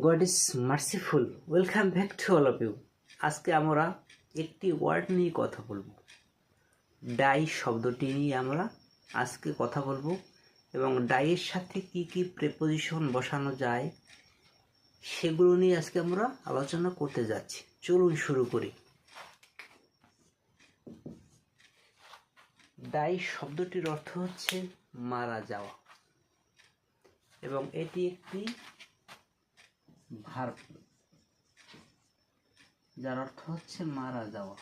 God is merciful. Welcome back to all of you. আজকে আমরা একটি ওয়ার্ড নিয়ে কথা বলবো। ডাই শব্দটি নিয়ে আমরা আজকে কথা বলবো এবং ডাইয়ের সাথে কি কি প্রেপোজিশন বসানো যায় সেগুলো নিয়ে আজকে আমরা আলোচনা করতে যাচ্ছি। চলুন শুরু করি। ডাই শব্দটির অর্থ হচ্ছে মারা যাওয়া এবং এটি একটি ভার্ব যার অর্থ হচ্ছে মারা যাওয়া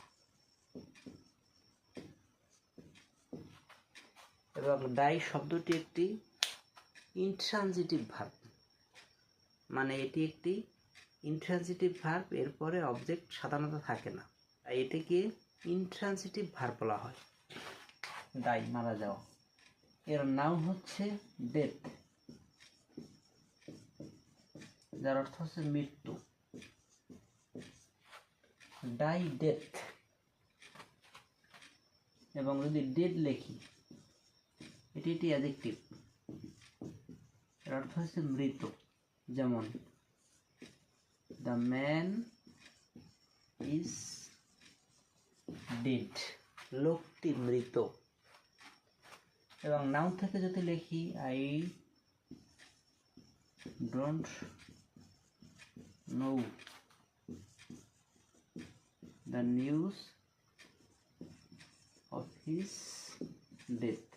এবং ডাই শব্দটি একটি ইন্ট্রানজিটিভ ভার্ব, মানে এটি একটি ইন্ট্রানজিটিভ ভার্ব, এরপরে অবজেক্ট সাধারণত থাকে না, তাই এটিকে ইন্ট্রানজিটিভ ভার্ব বলা হয়। ডাই মারা যাওয়া, এর নাম হচ্ছে ডেথ যার অর্থ হচ্ছে মৃত্যু। ডাই ডেথ, এবং যদি ডেড লেখি এটি একটি অ্যাডজেক্টিভ, এর অর্থ হচ্ছে মৃত। যেমন দ্য ম্যান ইজ ডেড, লোকটি মৃত। এবং নাউন থেকে যদি লিখি I don't know the news of his death.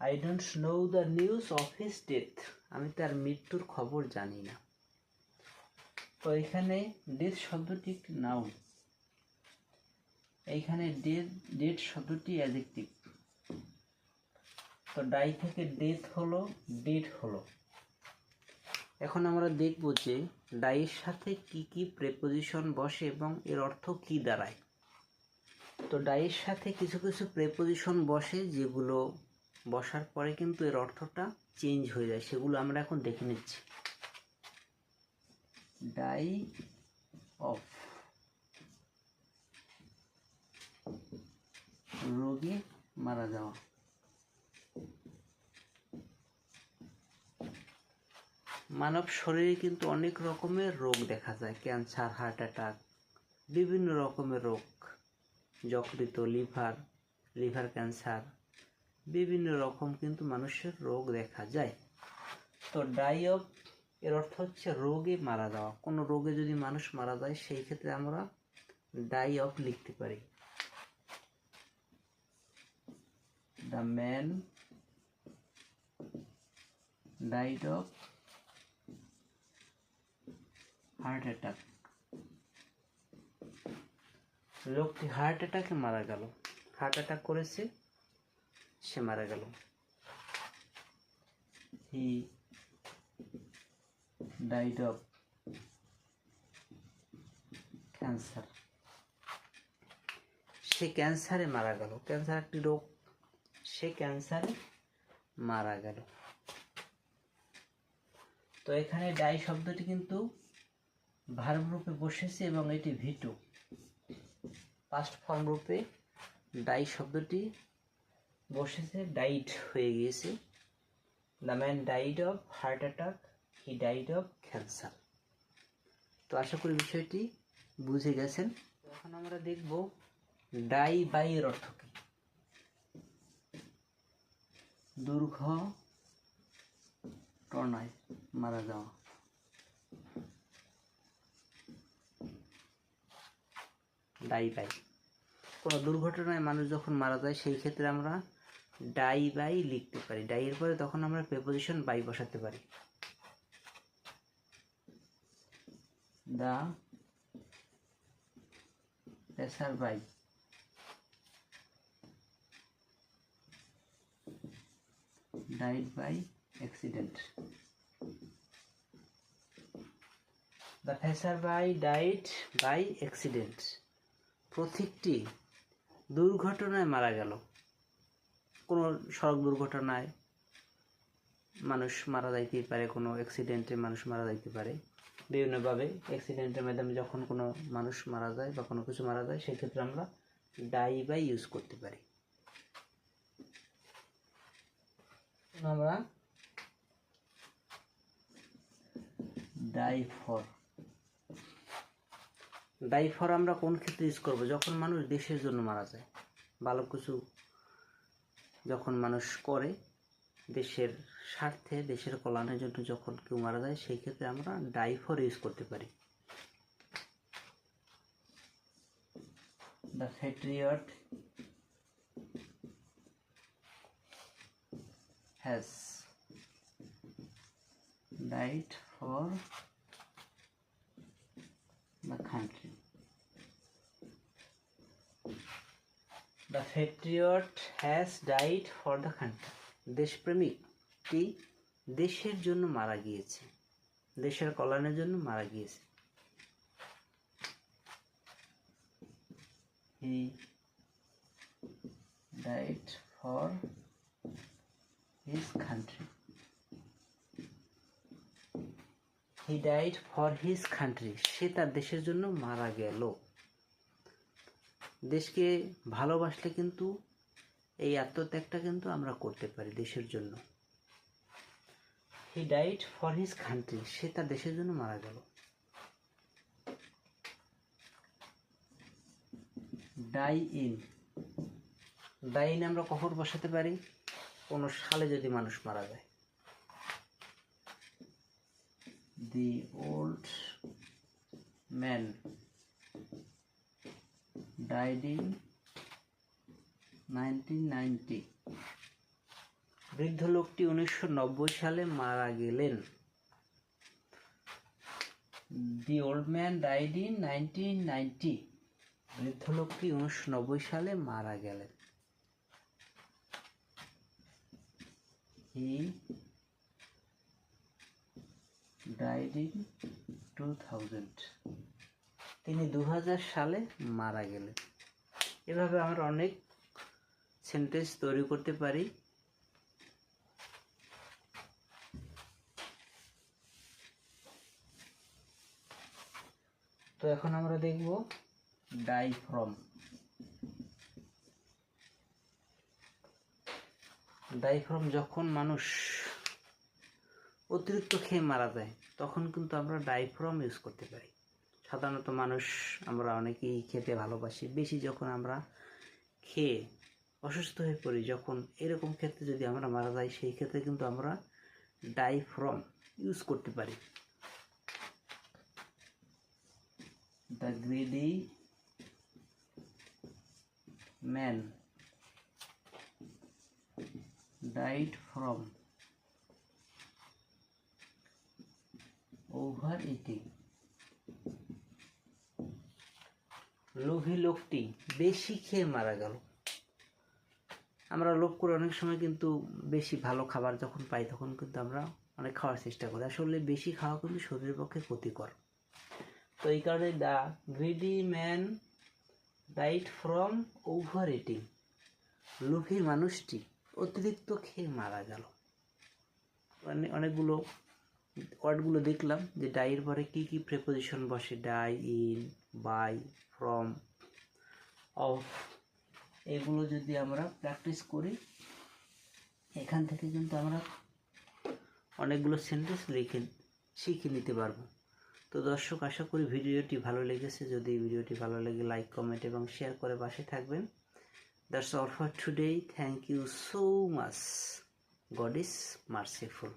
I don't know the news of his death. আমি তার মৃত্যুর খবর জানি না। তো এখানে ডেথ শব্দটি একটি নাউন, এইখানে ডেথ শব্দটি অ্যাডজেক্টিভ। তো ডাই থেকে ডেথ হলো, ডেড হলো। এখন আমরা দেখব যে ডাইয়ের সাথে কি কি প্রেপোজিশন বসে এবং এর অর্থ কি দাঁড়ায়। তো ডাইয়ের সাথে কিছু কিছু প্রেপোজিশন বসে যেগুলো বসার পরে কিন্তু এর অর্থটা চেঞ্জ হয়ে যায়, সেগুলো আমরা এখন দেখে নিচ্ছি। ডাই অফ, রোগে মারা যাওয়া। মানব শরীরে কিন্তু অনেক রকমের রোগ দেখা যায়, ক্যান্সার, হার্ট অ্যাটাক, বিভিন্ন রকমের রোগ, যকৃত, লিভার ক্যান্সার, বিভিন্ন রকম কিন্তু মানুষের রোগ দেখা যায়। তো ডাই অফ এর অর্থ হচ্ছে রোগে মারা যাওয়া। কোনো রোগে যদি মানুষ মারা যায় সেই ক্ষেত্রে আমরা ডাই অফ লিখতে পারি। The man died of heart attack, লোকটি হার্ট অ্যাটাকে মারা গেল, হার্ট অ্যাটাক করেছে, সে মারা গেল। হি ডাইড অফ ক্যান্সার, সে ক্যান্সারে মারা গেল। ক্যান্সার একটি রোগ, সে ক্যান্সারে মারা গেল। তো এখানে ডাই শব্দটি কিন্তু ভার্ব রূপে বসেছে এবং এটি ভিটু, পাস্ট ফর্ম রূপে ডাই শব্দটি বসেছে, ডাইড হয়ে গিয়েছে। The man died of heart attack, he died of cancer. তো আশা করি বিষয়টি বুঝে গেছেন। এখন আমরা দেখব ডাই বাই এর অর্থ কি। দুর্ঘটনায় মারা যাওয়া। ডাই বাই, কোনো দুর্ঘটনায় মানুষ যখন মারা যায় সেই ক্ষেত্রে আমরা ডাই বাই লিখতে পারি। ডাইয়ের পরে তখন আমরা প্রেপোজিশন বাই বসাতে পারি। The passer by died by accident. The passer by died by accident, পথিকটি দুর্ঘটনায় মারা গেল। কোনো সড়ক দুর্ঘটনায় মানুষ মারা যাইতেই পারে, কোনো অ্যাক্সিডেন্টে মানুষ মারা যাইতে পারে। বিভিন্নভাবে অ্যাক্সিডেন্টের মাধ্যমে যখন কোনো মানুষ মারা যায় বা কোনো কিছু মারা যায় সেক্ষেত্রে আমরা ডাই বাই ইউজ করতে পারি। আমরা ডাইফর। ডাইফর আমরা কোন ক্ষেত্রে ইউজ করব? যখন মানুষ দেশের জন্য মারা যায়, ভালো কিছু যখন মানুষ করে দেশের স্বার্থে, দেশের কল্যাণের জন্য যখন কেউ মারা যায়, সেই ক্ষেত্রে আমরা ডাইফর ইউজ করতে পারি। The Patriot has died for the country. The patriot has died for the country. দেশপ্রেমিকটি দেশের জন্য মারা গিয়েছে, দেশের কল্যাণের জন্য মারা গিয়েছে। He died for his country. He died for his country. সে তার দেশের জন্য মারা গেল। দেশকে ভালোবাসলে কিন্তু এই আত্মত্যাগটা কিন্তু আমরা করতে পারি দেশের জন্য। He died for his country. সে তার দেশের জন্য মারা গেল। Die in. Die in আমরা কখন বসাতে পারি? কোনো সালে যদি মানুষ মারা যায়। The old man died in 1990. বৃদ্ধ লোকটি 1990 সালে মারা গেলেন। The old man died in 1990. বৃদ্ধ লোকটি 1990 সালে মারা গেলেন। He died in 2000. তিনি 2000 সালে মারা গেলেন। এভাবে আমরা অনেক সেন্টেন্স তৈরি করতে পারি। তো এখন আমরা দেখব ডাই ফ্রম। ডাই ফ্রম যখন মানুষ অতিরিক্ত খেয়ে মারা যায় তখন কিন্তু আমরা ডাই ফ্রম ইউজ করতে পারি। সাধারণত মানুষ আমরা অনেকেই খেতে ভালোবাসি, বেশি যখন আমরা খেয়ে অসুস্থ হয়ে পড়ি, যখন এরকম ক্ষেত্রে যদি আমরা মারা যাই সেই ক্ষেত্রে কিন্তু আমরা ডাই ফ্রম ইউজ করতে পারি। The greedy man died from overeating. লোভী লোকটি বেশি খেয়ে মারা গেল। আমরা লোভ করে অনেক সময় কিন্তু বেশি ভালো খাবার যখন পাই তখন কিন্তু আমরা অনেক খাওয়ার চেষ্টা করি, আসলে বেশি খাওয়া কিন্তু শরীরের পক্ষে ক্ষতিকর। তো এই কারণে the greedy man died from overeating. লোভী মানুষটি অতিরিক্ত খেয়ে মারা গেল। অনেকগুলো ওয়ার্ডগুলো দেখলাম যে ডাইয়ের পরে কী কী প্রেপোজিশন বসে, die, in, by, from, of. এগুলো যদি আমরা প্র্যাকটিস করি এখান থেকে কিন্তু আমরা অনেকগুলো সেন্টেন্স শিখে নিতে পারবো। তো দর্শক, আশা করি ভিডিওটি ভালো লেগেছে। যদি ভিডিওটি ভালো লাগে লাইক, কমেন্ট এবং শেয়ার করে পাশে থাকবেন। That's all for today. Thank you so much. God is merciful.